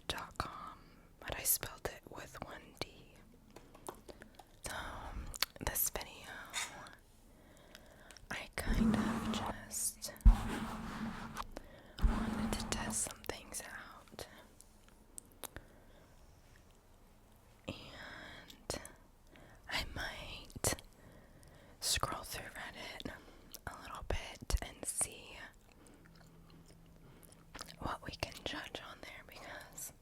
Reddit.com, but I spelled it with one D. So, this video, I kind of just wanted to test some things out. And I might scroll through Reddit a little bit and see what we can judge on there, because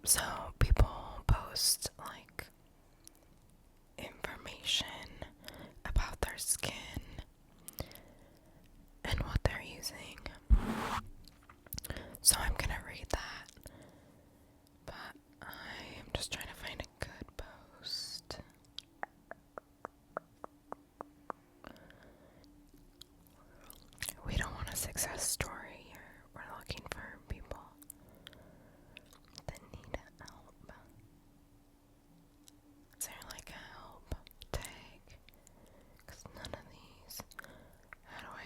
So people post like information about their skin and what they're using. So I'm gonna read that, but I am just trying to find a good post. We don't want a success story here. We're looking for people that need help. Is there like a help tag? Because none of these. How do I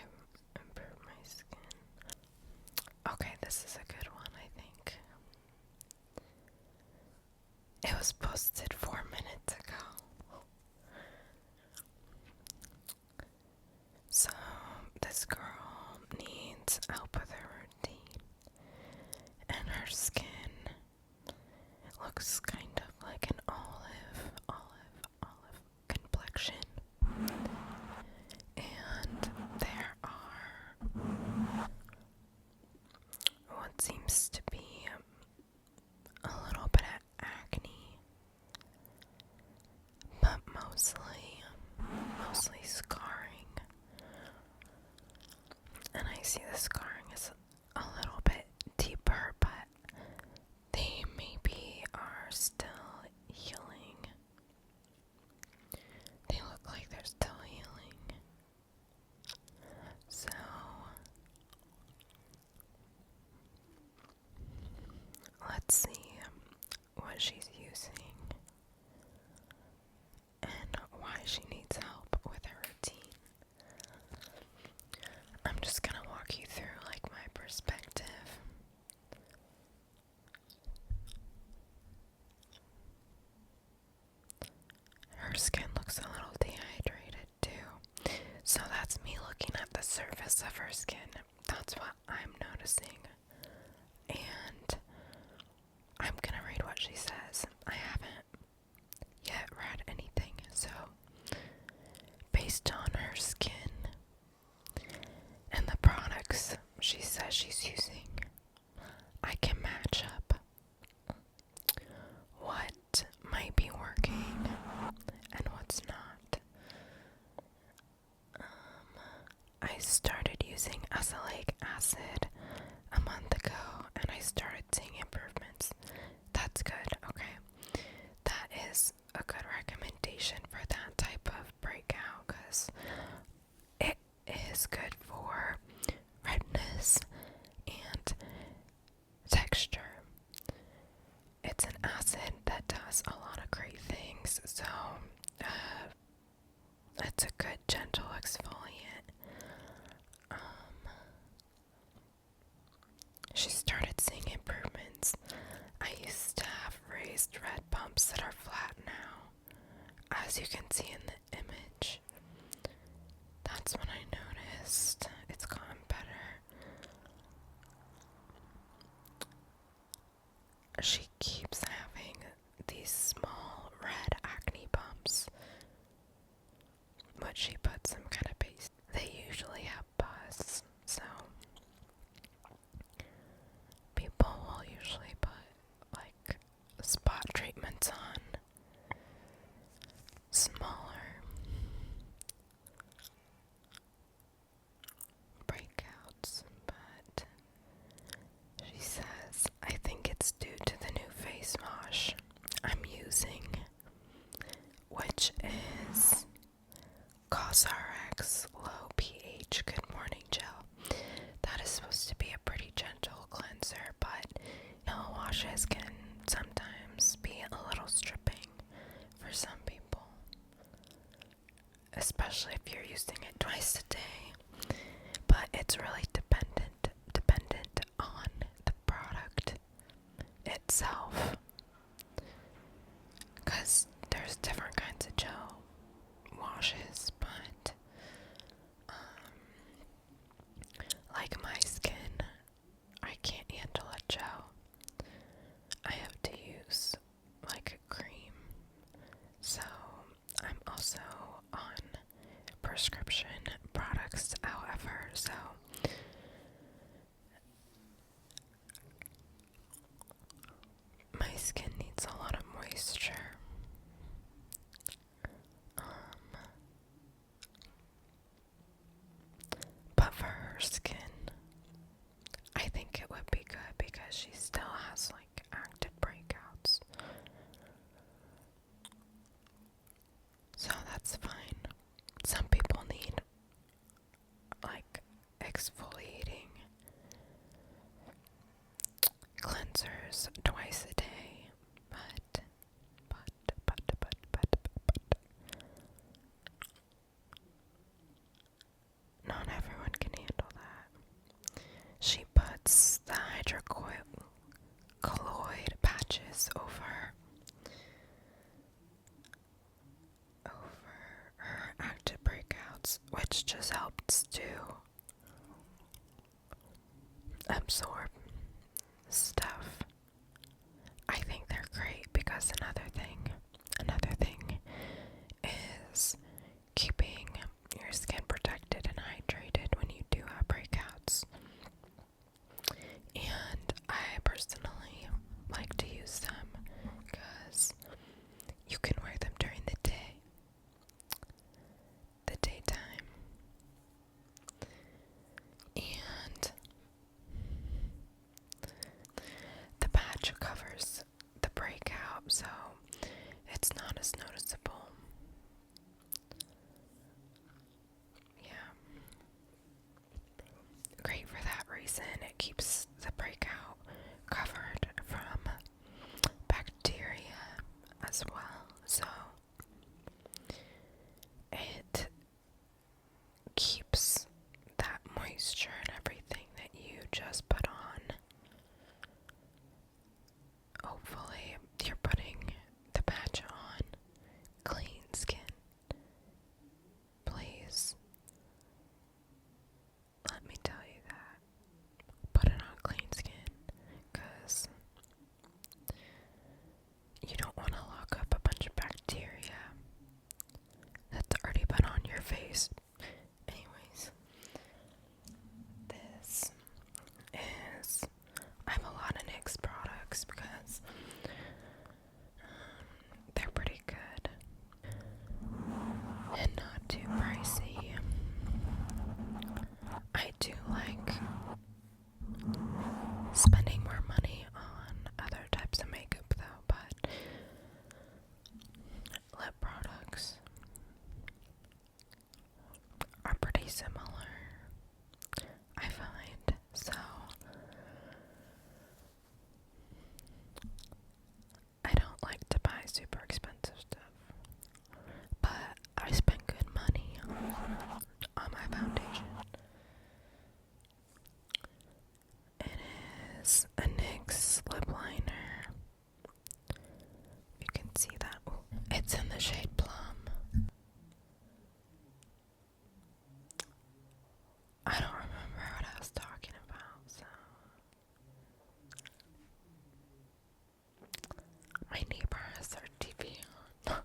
improve my skin? Okay, this is a good one, I think. It was posted 4 minutes ago. So, this girl needs help with her routine, and her skin looks kind of like an olive complexion. And there are what seems to be a little bit of acne, but mostly scarring. And I see the scarring is a little bit deeper, but they maybe are still healing. They look like they're still healing. So let's see what she's using and why she needs help with her routine. I'm just gonna walk you through like my perspective. Her skin looks a little dehydrated too. So that's me looking at the surface of her skin. That's what I'm noticing. And I'm gonna read what she says. I haven't yet read anything, so based on her skin and the products she says she's using, I can match up what might be working and what's not. I started using azelaic acid a month ago, and I started seeing improvements. That's good, okay. That is a good recommendation for that type of breakout, because it is good for redness and texture. It's an acid that does a lot of great things, so it's a good gentle exfoliant. She started seeing improvements. I used to have raised red bumps that are flat now, as you can see in the image. That's when I noticed it's gotten better. She keeps having these small red acne bumps, but she puts some kind of base. They usually have pus, so people will usually put like spot treatments on smaller breakouts, but she says, I think it's due to the new face wash I'm using, which is CosRx Low pH Good Morning Gel. That is supposed to be a pretty gentle cleanser, but washes can sometimes be a little stripping for some people, especially if you're using it twice a day. But it's really dependent on the product itself, because there's different kinds of gel washes, but like my skin, I can't handle a gel. I have to use like a cream. So I'm also on prescription products, however, so my skin showers twice a day, but not everyone can handle that. She puts the hydrocolloid patches over her active breakouts, which just helps to absorb stuff. I think they're great because another thing is keeping your skin protected and hydrated when you do have breakouts. And I personally like to use them because you can wear them during the daytime. And the patch covers the breakout, so it's not as noticeable. Yeah. Great for that reason. It keeps the breakout covered from bacteria as well. So it keeps that moisture and everything that you just put on. Hopefully you're putting the patch on clean skin. Please let me tell you that. Put it on clean skin, because you don't want to lock up a bunch of bacteria that's already been on your face. Anyways, I have a lot of NYX products because they're pretty good and not too pricey. I do like spending more money on other types of makeup though, but lip products are pretty similar, I find. So I don't like to buy super expensive stuff, but I spend good money on my foundation. It is a NYX lip liner. You can see that. Ooh, it's in the shade Plum. I don't remember what I was talking about, so my neighbor has their TV on.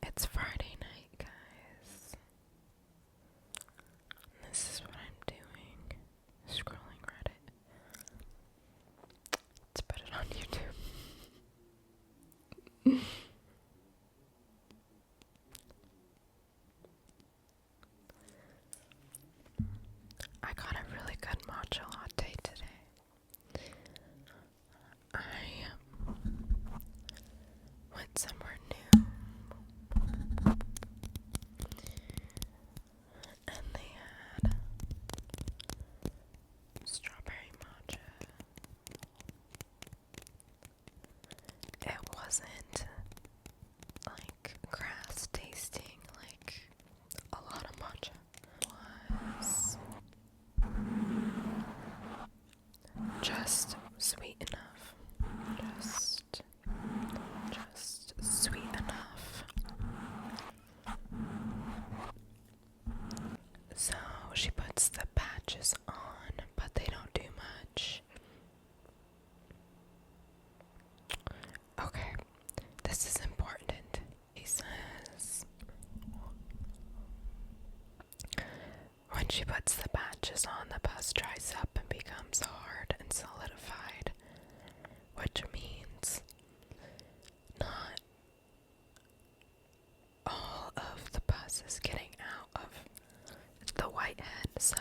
It's Friday night, guys. This is what I'm doing. Scrolling Reddit. Let's put it on YouTube. I got a really good matcha latte today. I went somewhere new and they had strawberry matcha. It wasn't like grass tasting like a lot of matcha. It was just sweet enough. Just sweet enough. So she puts the patches on, but they don't do much. Okay, this is important. He says when she puts the patches on, the pus dries up and becomes hard and solidified, which means not all of the pus is getting out of the whitehead. So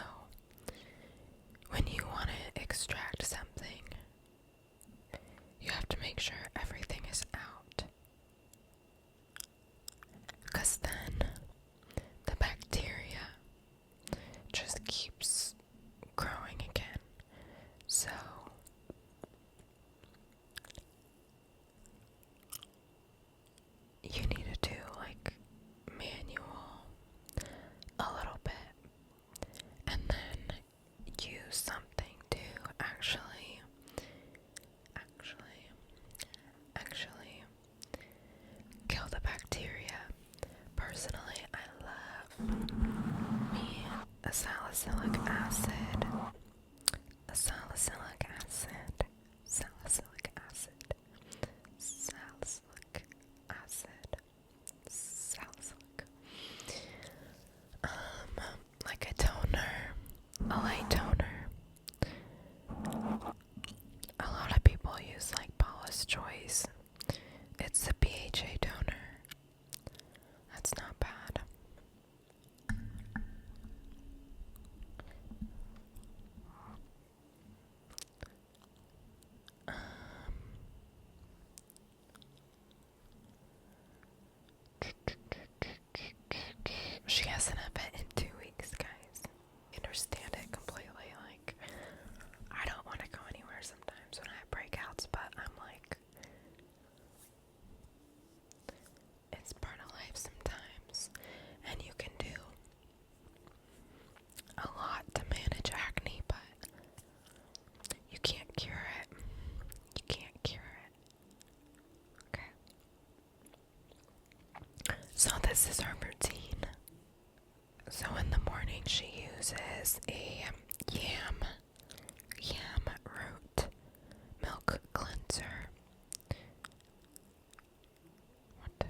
when you want to extract something, you have to make sure everything is out, because then the bacteria just keeps growing again. something to actually kill the bacteria. Personally, I love me a salicylic acid. Salicylic acid. Salicylic acid. Salicylic acid. Salicylic. Like a toner, a light toner. A lot of people use like Paula's Choice. It's a BHA toner. That's not bad. She has an event in 2 weeks, guys. I understand it completely. Like, I don't want to go anywhere sometimes when I have breakouts, but I'm like, it's part of life sometimes. And you can do a lot to manage acne, but you can't cure it. You can't cure it. Okay. So this is her routine. So in the morning she uses a yam root milk cleanser. What?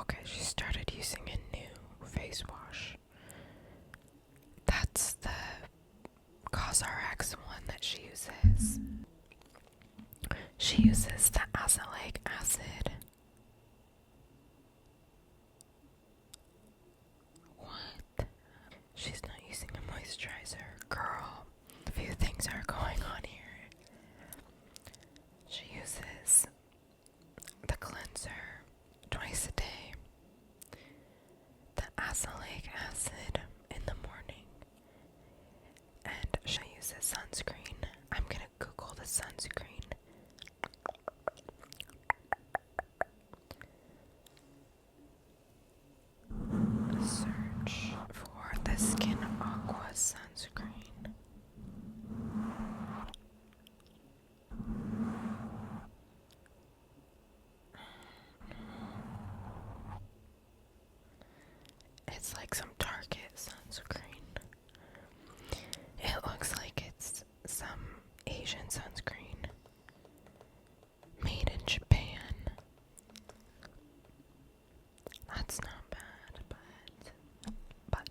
Okay, she started using a new face wash. That's the CosRX one that she uses. She uses the azelaic acid. What? She's not using a moisturizer. Girl, a few things are going on here. She uses the cleanser twice a day, the azelaic acid in the morning, and she uses sunscreen. I'm gonna Google the sunscreen. Search for the Skin Aqua sunscreen. It's like some Target sunscreen. It looks like it's some Asian sunscreen made in Japan. That's not bad, but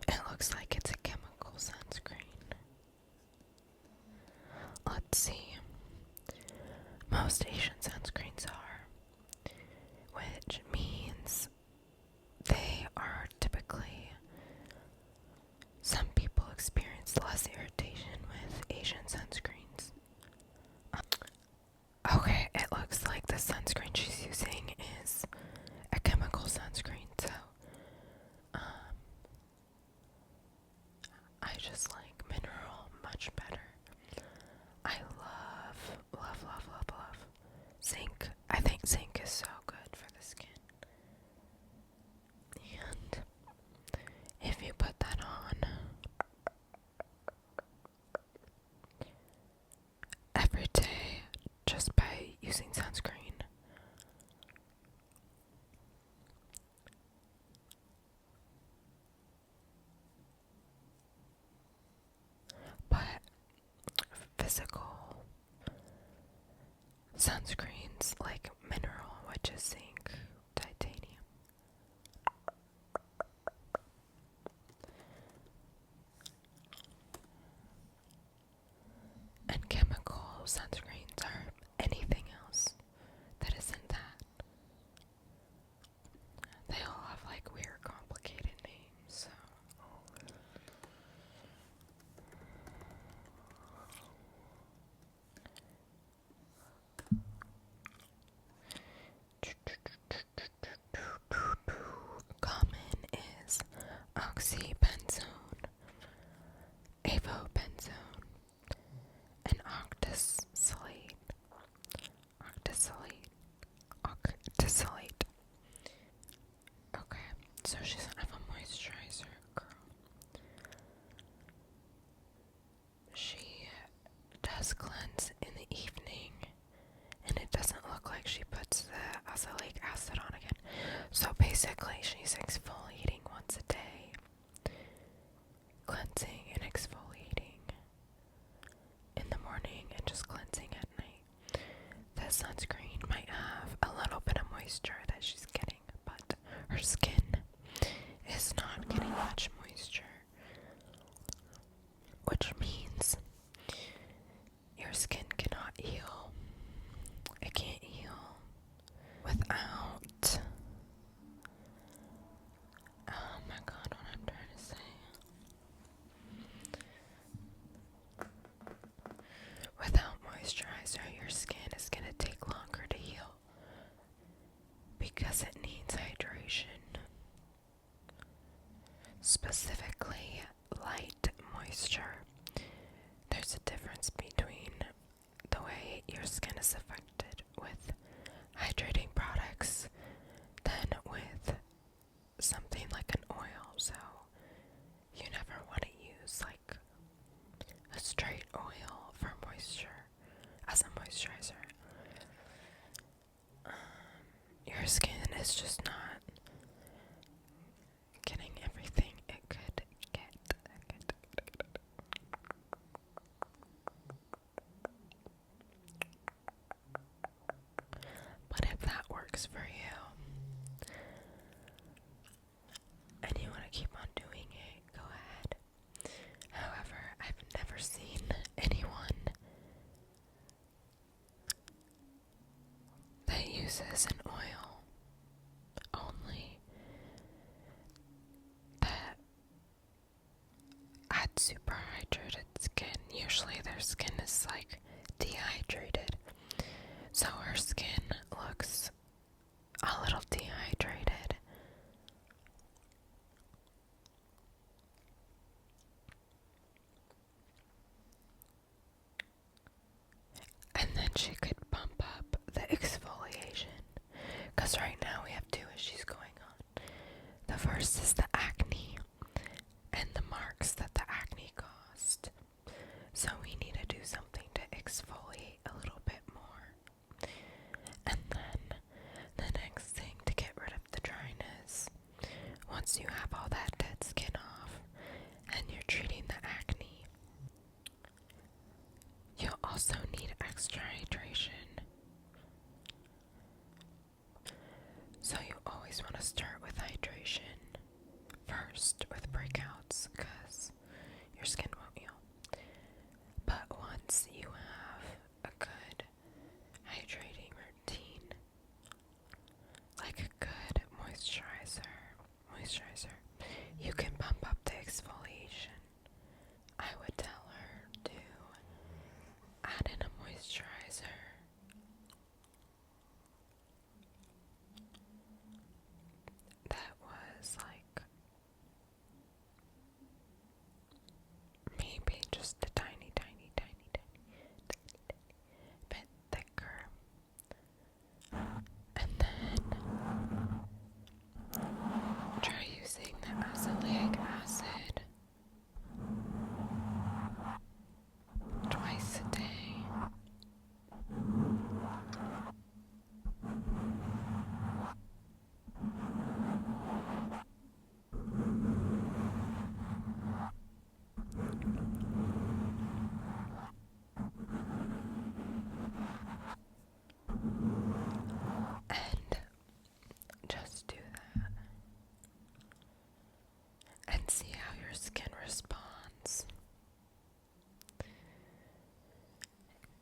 it looks like it's a chemical sunscreen. Let's see. Most Asian sunscreens are, which means they are typically, some people experience less irritation with Asian sunscreens. Okay, it looks like the sunscreen she's using is a chemical sunscreen, so I just like mineral much better. I love zinc. I think zinc is so good for the skin. And if you put that on every day just by using sunscreen, but physical sunscreens like mineral, which is zinc, titanium, and chemical sunscreens are anything else that isn't that. They all have like weird complicated names, so much moisture, which means your skin cannot heal. It can't heal without, oh my god, what I'm trying to say. Without moisturizer, your skin is going to take longer to heal because it needs hydration. Specifically, light moisture. There's a difference between the way your skin is affected with hydrating products than with something like an oil. So you never want to use like a straight oil for moisture as a moisturizer. Your skin is just not getting everything it could get. But if that works for you and you want to keep on doing it, go ahead. However, I've never seen anyone that uses an oil only that had super hydrated skin. Usually their skin is like dehydrated. So her skin looks a little dehydrated. And then she could bump up the exfoliation. Because right now we have two issues going on. The first is the acne and the marks that the acne caused. So we need to do something to exfoliate a little bit more. And then the next thing to get rid of the dryness, once you have all that dead skin off and you're treating the acne, you'll also need extra hydration. So you always want to start with hydration first with breakouts because your skin won't heal. But once you have a good hydrating routine, like a good moisturizer, you can bump up the exfoliation. I would tell her to add in a moisturizer that was like maybe just a tiny bit thicker. And then try using the azelaic acid twice a day. And just do that and see how your skin responds.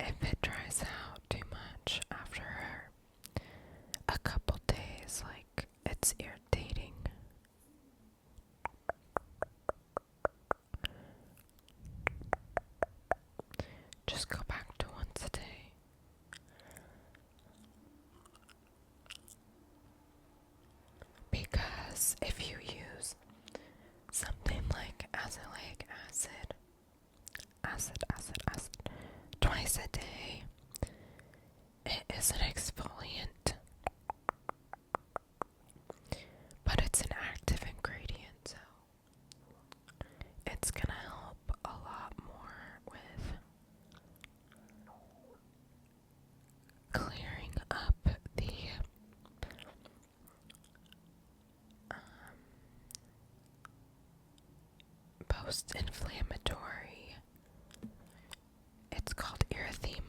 If it dries out too much after a couple days, like it's irritating, just go back to once a day. Because if you use something like azelaic acid twice a day, it is an exfoliant, but it's an active ingredient, so it's gonna help a lot more with clearing up the post-inflammatory. It's called erythema.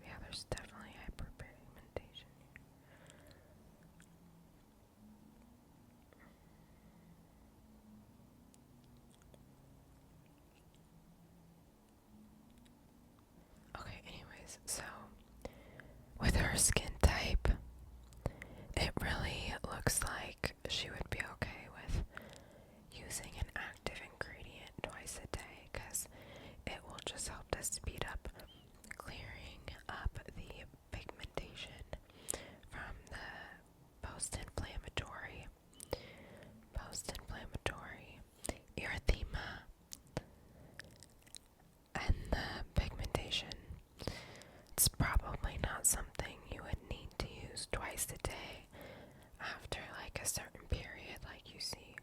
Yeah, there's definitely hyperpigmentation. anyways, so with her skin type, it really looks like she would be okay with using an active ingredient twice a day, because it will just help to speed up clearing up the pigmentation from the post-inflammatory erythema and the pigmentation. It's probably not something you would need to use twice a day after like a certain period, like you see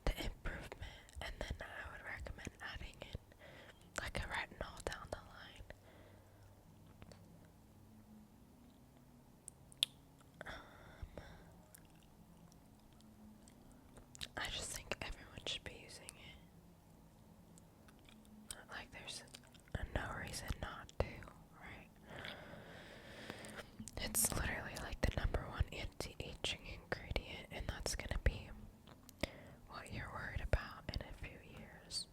the improvement, and then I would recommend adding in like a retinol down the line. I just think everyone should be using it. Like there's no reason not to, right? It's literally like the number one anti-aging ingredient, and that's gonna be what you're worried about in a few years.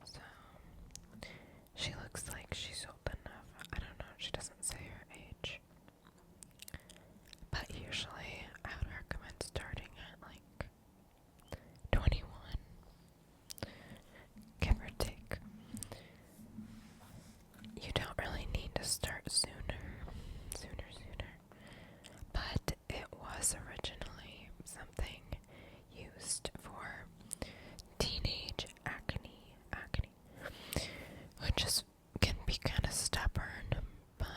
So, she looks like she's old enough. I don't know, she doesn't say her age. But usually, I would recommend starting at like 21, give or take. You don't really need to start sooner. But it was originally something used for teenage acne, which can be kind of stubborn, but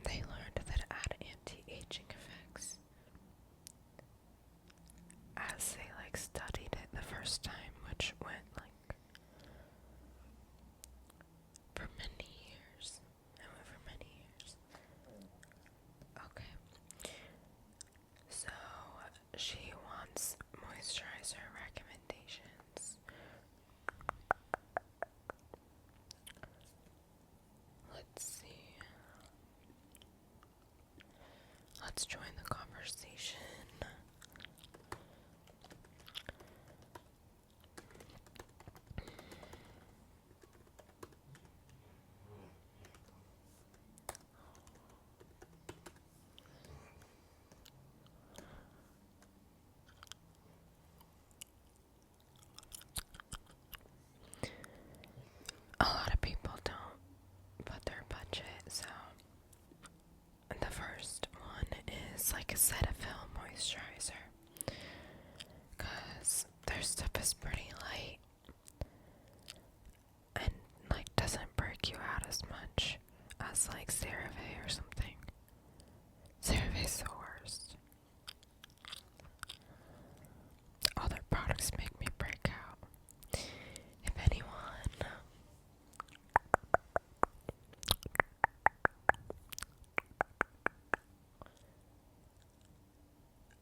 they learned that it had anti-aging effects as they like studied it the first time, which went like for many years. Okay. So she wants moisturizer recommendations. Let's see. Let's join the conversation. A lot of people don't put their budget, so the first one is like a Cetaphil moisturizer, because their stuff is pretty light and like doesn't break you out as much as like CeraVe or something. CeraVe's the worst. All their products make me break out. If anyone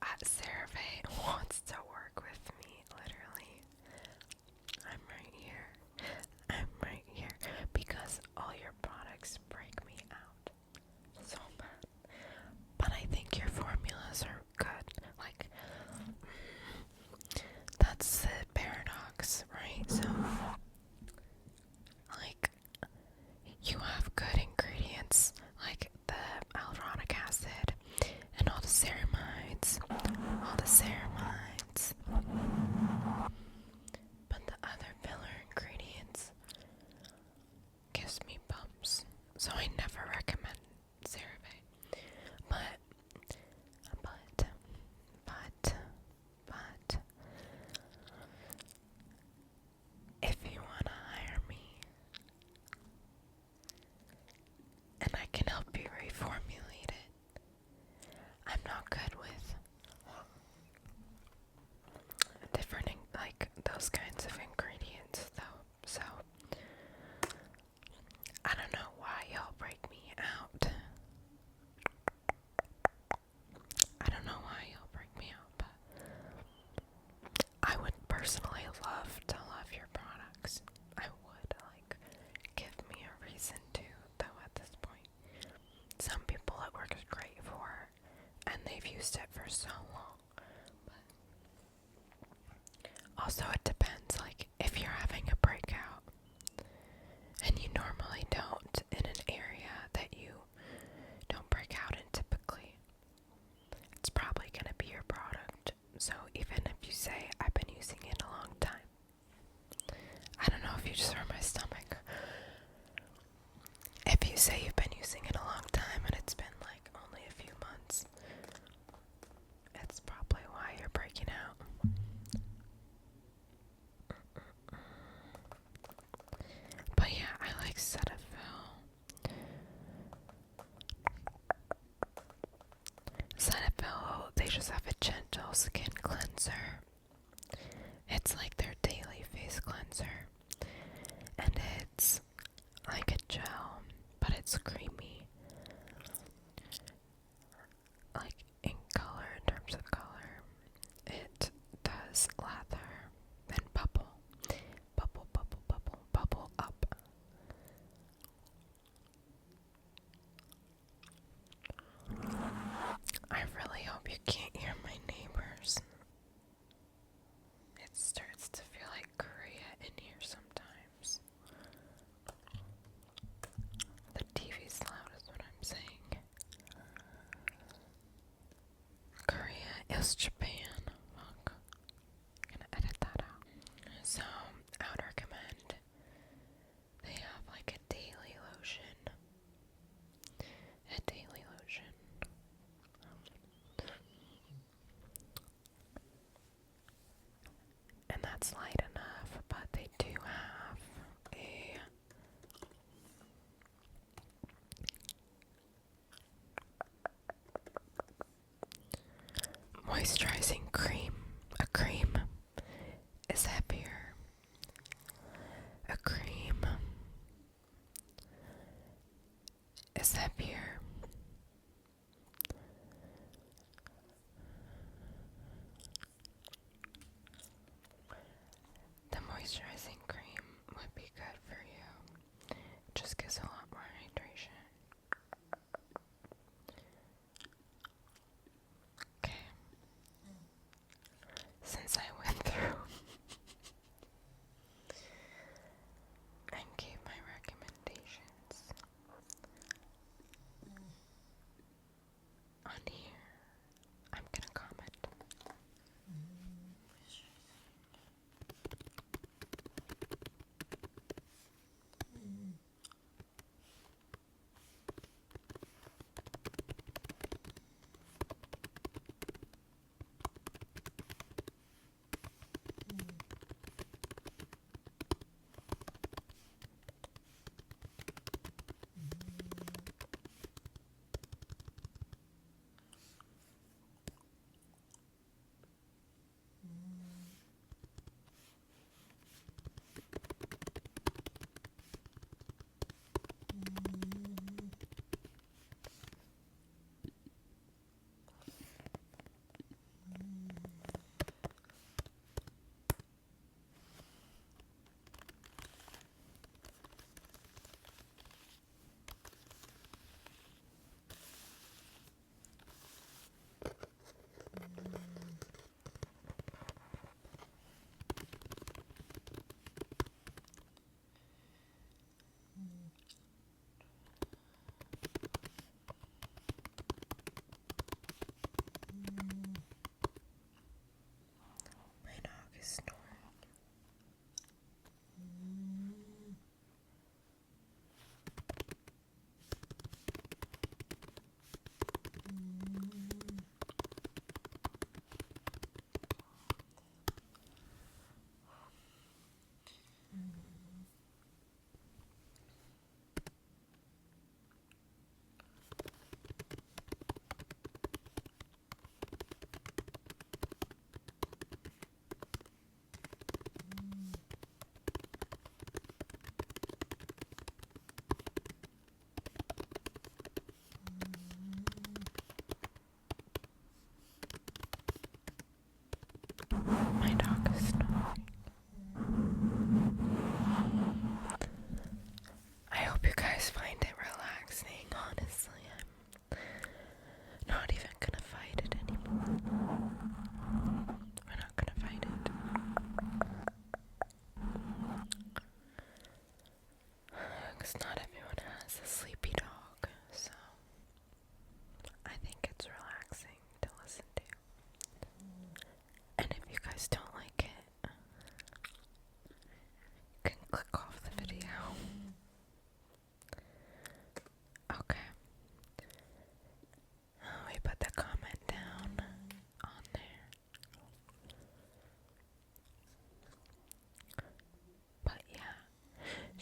at CeraVe wants to work with me, literally, I'm right here, because all your products break me out so bad. But I think your formulas are good. Like, that's the paradox, right? So, like, you have good ingredients, like the hyaluronic acid and all the ceramides, but the other filler ingredients gives me bumps, so I never recommend CeraVe. But if you want to hire me and I can help you reformulate it, I'm not good with different, like, those kinds of ingredients, though, so I don't know why y'all break me out. But I would personally love to love your products. I would, like, give me a reason to, though, at this point. Some people it works great for, and they've used it for so long. Also, it depends, like, if you're having a breakout and you normally don't in an area that you don't break out in typically, it's probably going to be your product. So even if you say, I've been using it a long time, I don't know if you just hurt my stomach. If you say you've been using it a long time and it's been like only a few months, it's probably why you're breaking out. But yeah, I like Cetaphil. Cetaphil, they just have a gentle skin cleanser. It's like their daily face cleanser. And it's like a gel, but it's creamy. Like in color, in terms of color, it does lather, then bubble, bubble, bubble, bubble, bubble up. I really hope you can't hear my neighbors. It starts to feel like Korea in here sometimes. The TV's loud is what I'm saying. Korea is Japan. Fuck. I'm gonna edit that out. So, I would recommend they have like a daily lotion. A daily lotion. And that's light enough, but they do have a moisturizing cream. A cream is heavier. A cream is heavier. The moisturizing cream would be good for you. It just gives a lot more hydration. Okay. Since I went through and gave my recommendations,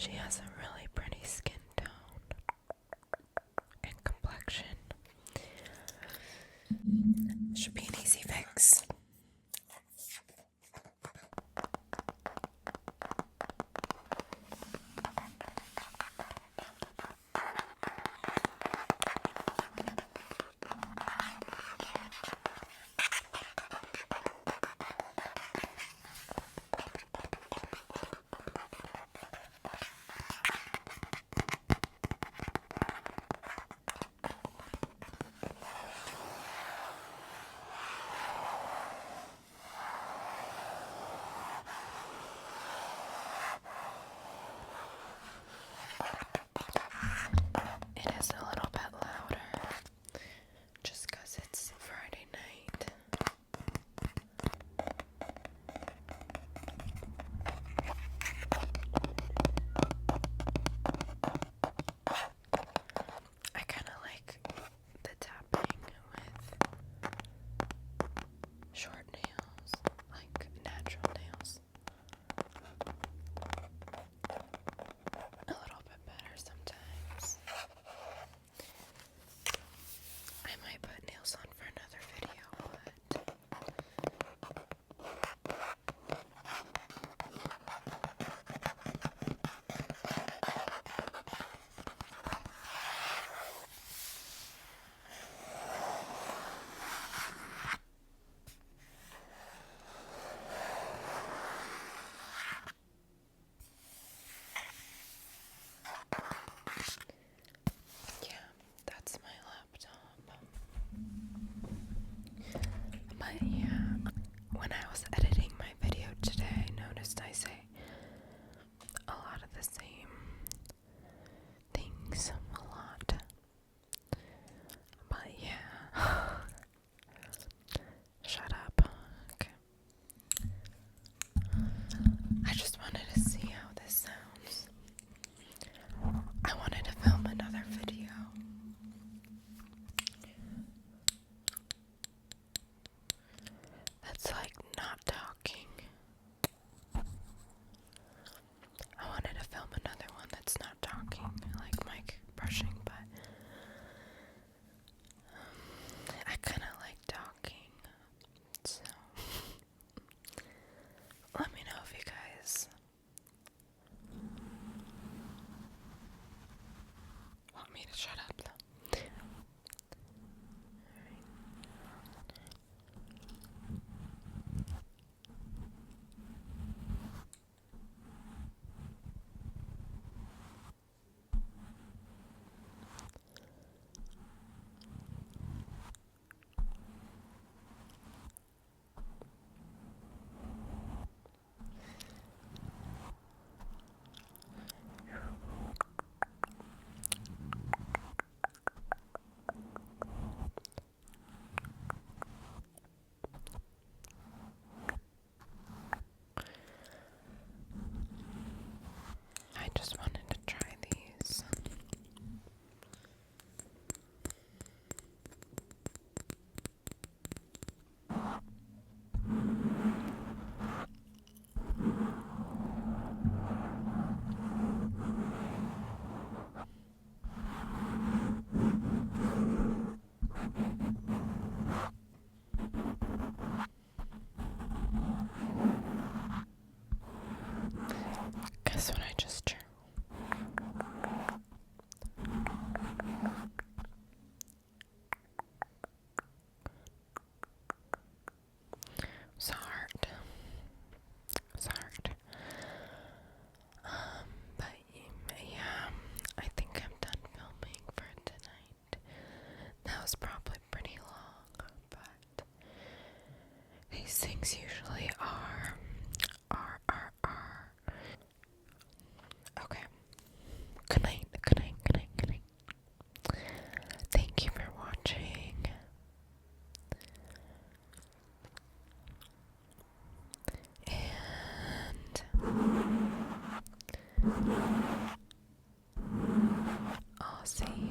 She has a really pretty skin tone and complexion. Should be an easy fix. It is a little bit louder just because it's Friday night. I kind of like the tapping with short nails, like natural nails. A little bit better sometimes. I might put nails on for another video, but yeah, that's my laptop. But yeah, when I was editing my video today, I noticed I say a lot of the same things a lot. But yeah. Shut up. Okay. I just wanted to see how this sounds. I wanted to film another video. That's like not talking. I wanted to film another one that's not talking, like mic brushing, but I kind of like talking. So let me know if you guys want me to shut up though. I just wanted to try these. Guess what I just drew? It's hard. It's hard. But yeah, I think I'm done filming for tonight. That was probably pretty long, but these things usually are. Okay. Good night, good night, good night, good night. Thank you for watching. And I'll see